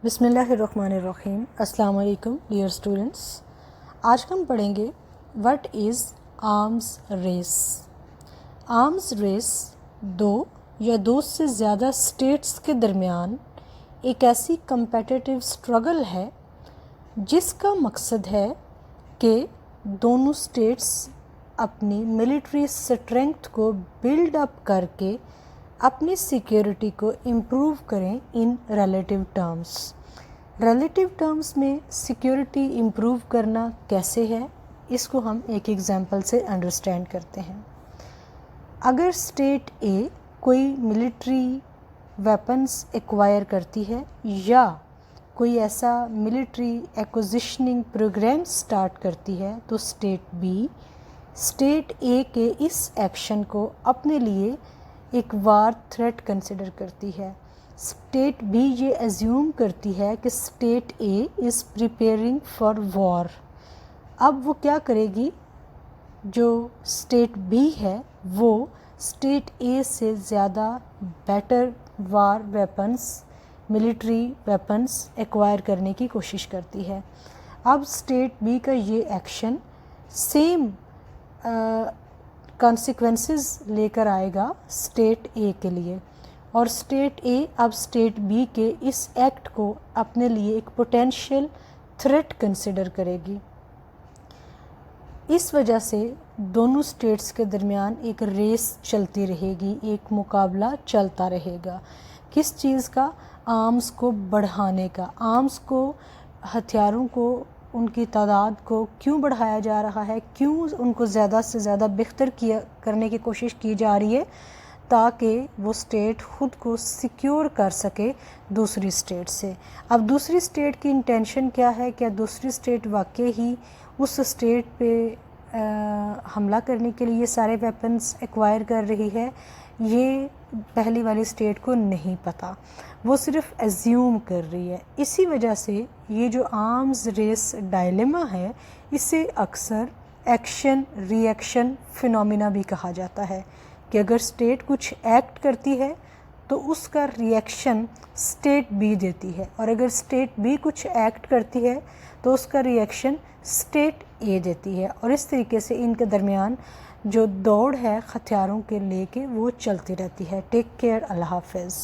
بسم اللہ الرحمن الرحیم۔ السلام علیکم ڈیئر اسٹوڈنٹس، آج ہم پڑھیں گے what is arms race. Arms race دو یا دو سے زیادہ اسٹیٹس کے درمیان ایک ایسی کمپیٹیٹیو اسٹرگل ہے جس کا مقصد ہے کہ دونوں اسٹیٹس اپنی ملٹری اسٹرینتھ کو بلڈ اپ کر کے اپنی سیکیورٹی کو امپروو کریں ان ریلیٹیو ٹرمز۔ ریلیٹیو ٹرمز میں سیکیورٹی امپروو کرنا کیسے ہے، اس کو ہم ایک ایگزامپل سے انڈرسٹینڈ کرتے ہیں۔ اگر اسٹیٹ اے کوئی ملٹری ویپنز ایکوائر کرتی ہے یا کوئی ایسا ملٹری ایکوزیشننگ پروگرام سٹارٹ کرتی ہے تو اسٹیٹ بی اسٹیٹ اے کے اس ایکشن کو اپنے لیے ایک وار تھریٹ کنسیڈر کرتی ہے۔ اسٹیٹ بی یہ ایزیوم کرتی ہے کہ state A is preparing for war. اب وہ کیا کرے گی، جو اسٹیٹ بی ہے وہ اسٹیٹ اے سے زیادہ بیٹر وار ویپنز، ملٹری ویپنز ایکوائر کرنے کی کوشش کرتی ہے۔ اب اسٹیٹ بی کا یہ ایکشن سیم کانسیکوینسز لے کر آئے گا اسٹیٹ اے کے لیے، اور اسٹیٹ اے اب اسٹیٹ بی کے اس ایکٹ کو اپنے لیے ایک پوٹینشیل تھریٹ کنسیڈر کرے گی۔ اس وجہ سے دونوں اسٹیٹس کے درمیان ایک ریس چلتی رہے گی، ایک مقابلہ چلتا رہے گا۔ کس چیز کا؟ آرمز کو بڑھانے کا۔ آرمز کو، ہتھیاروں کو، ان کی تعداد کو کیوں بڑھایا جا رہا ہے، کیوں ان کو زیادہ سے زیادہ بہتر کرنے کی کوشش کی جا رہی ہے، تاکہ وہ اسٹیٹ خود کو سیکیور کر سکے دوسری اسٹیٹ سے۔ اب دوسری اسٹیٹ کی انٹینشن کیا ہے؟ کیا دوسری اسٹیٹ واقعی ہی اس اسٹیٹ پہ حملہ کرنے کے لیے یہ سارے ویپنز ایکوائر کر رہی ہے؟ یہ پہلی والی اسٹیٹ کو نہیں پتہ، وہ صرف ایزیوم کر رہی ہے۔ اسی وجہ سے یہ جو آرمز ریس ڈائلیما ہے، اسے اکثر ایکشن ری ایکشن فینومینا بھی کہا جاتا ہے، کہ اگر اسٹیٹ کچھ ایکٹ کرتی ہے تو اس کا ری ایکشن اسٹیٹ بی دیتی ہے، اور اگر اسٹیٹ بی کچھ ایکٹ کرتی ہے تو اس کا ری ایکشن اسٹیٹ اے دیتی ہے، اور اس طریقے سے ان کے درمیان جو دوڑ ہے ہتھیاروں کے لے کے وہ چلتی رہتی ہے۔ ٹیک کیئر، اللہ حافظ۔